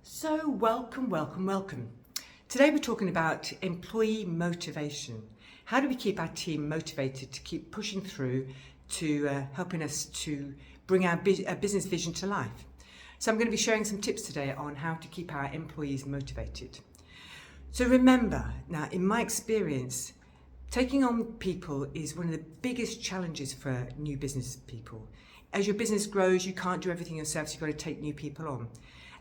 So welcome. Today we're talking about employee motivation. How do we keep our team motivated to keep pushing through to helping us to bring our business vision to life? So I'm going to be sharing some tips today on how to keep our employees motivated. So remember, now in my experience, taking on people is one of the biggest challenges for new business people. As your business grows, you can't do everything yourself, so you've got to take new people on.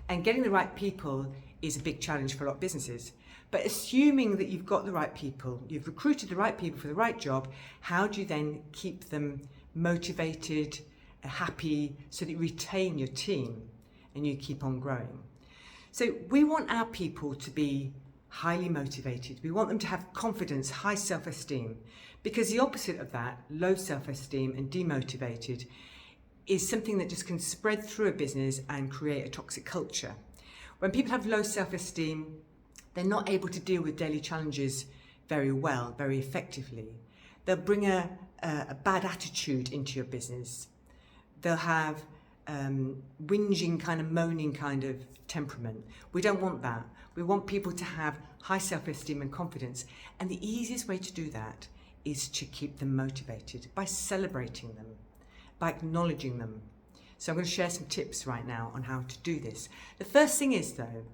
And getting the right people is a big challenge for a lot of businesses. But assuming that you've got the right people, you've recruited the right people for the right job, how do you then keep them motivated, happy, so that you retain your team and you keep on growing? So we want our people to be highly motivated. We want them to have confidence, high self-esteem, because the opposite of that, low self-esteem and demotivated, is something that just can spread through a business and create a toxic culture. When people have low self-esteem, they're not able to deal with daily challenges very well, very effectively. They'll bring a bad attitude into your business. They'll have whinging, kind of moaning kind of temperament. We don't want that. We want people to have high self-esteem and confidence. And the easiest way to do that is to keep them motivated by celebrating them, by acknowledging them. So I'm going to share some tips right now on how to do this. The first thing is, though,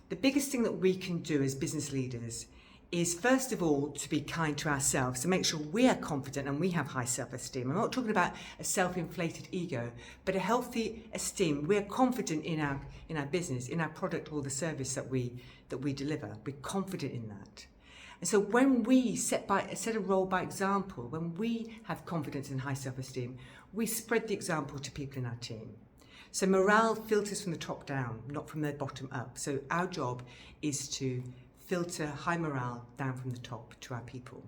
the biggest thing that we can do as business leaders is, first of all, to be kind to ourselves, to make sure we are confident and we have high self-esteem. I'm not talking about a self-inflated ego, but a healthy esteem. We're confident in our business, in our product or the service that we deliver. We're confident in that. And so when we set a role by example, when we have confidence and high self-esteem, we spread the example to people in our team. So morale filters from the top down, not from the bottom up. So our job is to filter high morale down from the top to our people.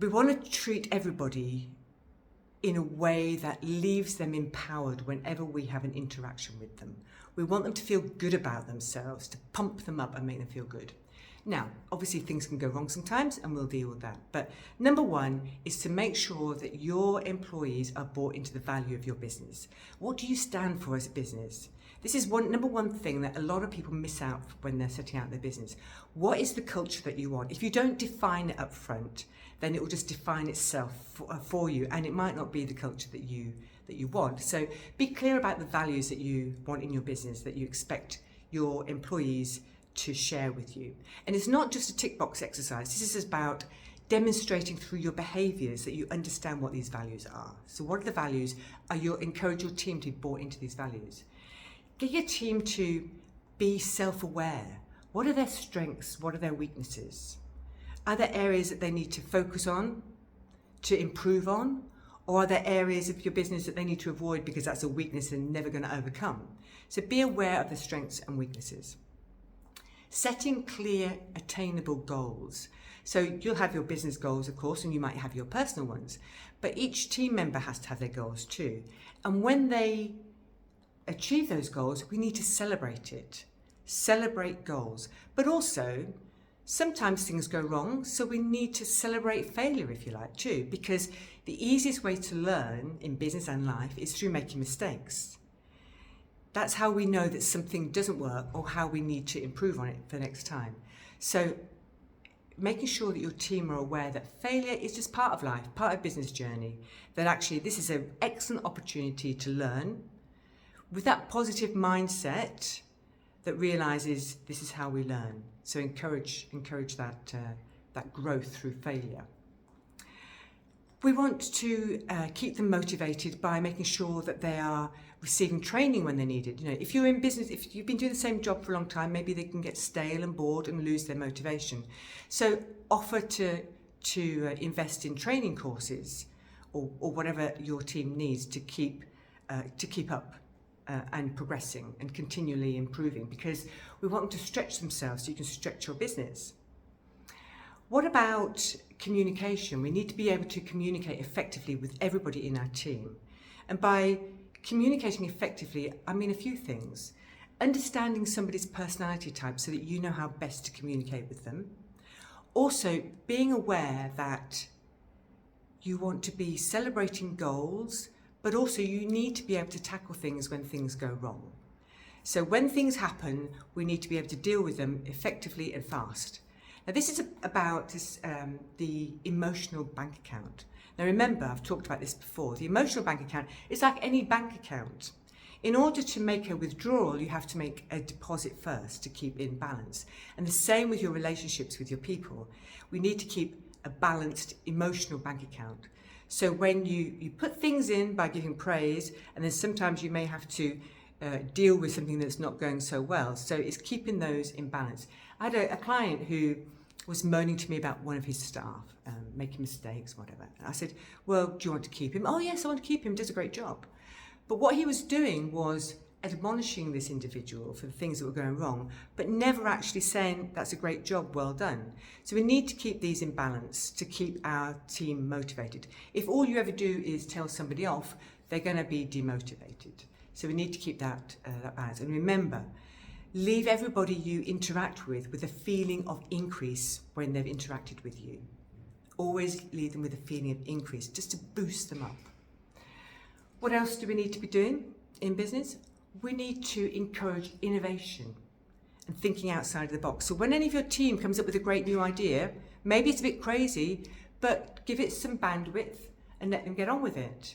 We want to treat everybody in a way that leaves them empowered whenever we have an interaction with them. We want them to feel good about themselves, to pump them up and make them feel good. Now, obviously things can go wrong sometimes and we'll deal with that. But number one is to make sure that your employees are bought into the value of your business. What do you stand for as a business? This is number one thing that a lot of people miss out when they're setting out their business. What is the culture that you want? If you don't define it up front, then it will just define itself for you, and it might not be the culture that you want. So be clear about the values that you want in your business, that you expect your employees to share with you. And it's not just a tick box exercise. This is about demonstrating through your behaviours that you understand what these values are. So what are the values? Encourage your team to be bought into these values. Get your team to be self-aware. What are their strengths? What are their weaknesses? Are there areas that they need to focus on, to improve on? Or are there areas of your business that they need to avoid because that's a weakness they're never going to overcome? So be aware of the strengths and weaknesses. Setting clear, attainable goals. So you'll have your business goals, of course, and you might have your personal ones, but each team member has to have their goals too. And when they achieve those goals, we need to celebrate it. Celebrate goals. But also, sometimes things go wrong, so we need to celebrate failure, if you like, too, because the easiest way to learn in business and life is through making mistakes. That's how we know that something doesn't work or how we need to improve on it for next time. So making sure that your team are aware that failure is just part of life, part of business journey, that actually this is an excellent opportunity to learn with that positive mindset that realizes this is how we learn. So encourage that growth through failure. We want to keep them motivated by making sure that they are receiving training when they need it. You know, if you're in business, if you've been doing the same job for a long time, maybe they can get stale and bored and lose their motivation. So offer to invest in training courses or whatever your team needs to keep up and progressing and continually improving, because we want them to stretch themselves so you can stretch your business. What about communication? We need to be able to communicate effectively with everybody in our team. And by communicating effectively, I mean a few things. Understanding somebody's personality type so that you know how best to communicate with them. Also, being aware that you want to be celebrating goals, but also you need to be able to tackle things when things go wrong. So when things happen, we need to be able to deal with them effectively and fast. Now this is about the emotional bank account. Now remember, I've talked about this before, the emotional bank account is like any bank account. In order to make a withdrawal, you have to make a deposit first to keep in balance. And the same with your relationships with your people. We need to keep a balanced emotional bank account. So when you put things in by giving praise, and then sometimes you may have to deal with something that's not going so well. So it's keeping those in balance. I had a client who was moaning to me about one of his staff, making mistakes, whatever. And I said, well, do you want to keep him? Oh yes, I want to keep him, he does a great job. But what he was doing was admonishing this individual for the things that were going wrong, but never actually saying, that's a great job, well done. So we need to keep these in balance to keep our team motivated. If all you ever do is tell somebody off, they're going to be demotivated. So we need to keep that balance. And remember, leave everybody you interact with a feeling of increase when they've interacted with you. Always leave them with a feeling of increase, just to boost them up. What else do we need to be doing in business? We need to encourage innovation and thinking outside of the box. So when any of your team comes up with a great new idea, maybe it's a bit crazy, but give it some bandwidth and let them get on with it.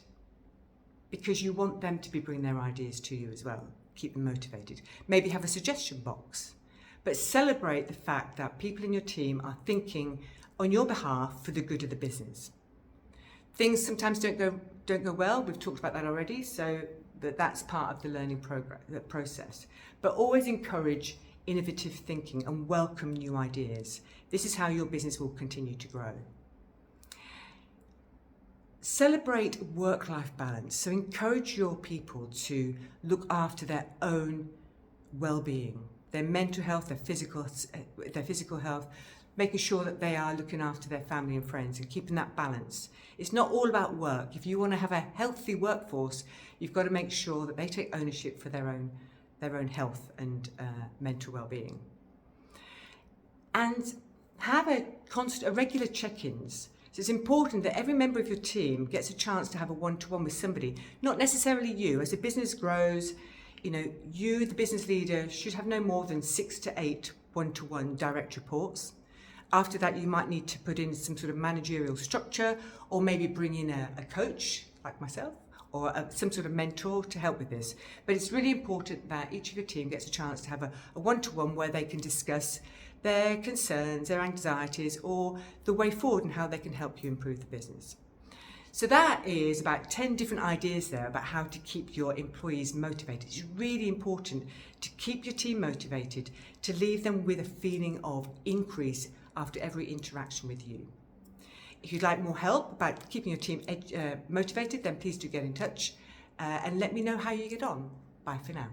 Because you want them to be bringing their ideas to you as well. Keep them motivated. Maybe have a suggestion box, but celebrate the fact that people in your team are thinking on your behalf for the good of the business. Things sometimes don't go well. We've talked about that already, so that's part of the learning process. But always encourage innovative thinking and welcome new ideas. This is how your business will continue to grow. Celebrate work-life balance. So encourage your people to look after their own well-being, their mental health, their physical health, making sure that they are looking after their family and friends and keeping that balance. It's not all about work. If you want to have a healthy workforce, you've got to make sure that they take ownership for their own health and mental well-being. And have a regular check-ins. So it's important that every member of your team gets a chance to have a one-to-one with somebody, not necessarily you. As the business grows, you, the business leader, should have no more than 6 to 8 one-to-one direct reports. After that, you might need to put in some sort of managerial structure, or maybe bring in a coach like myself, or some sort of mentor to help with this. But it's really important that each of your team gets a chance to have a one-to-one where they can discuss their concerns, their anxieties, or the way forward and how they can help you improve the business. So that is about 10 different ideas there about how to keep your employees motivated. It's really important to keep your team motivated, to leave them with a feeling of increase after every interaction with you. If you'd like more help about keeping your team motivated, then please do get in touch and let me know how you get on. Bye for now.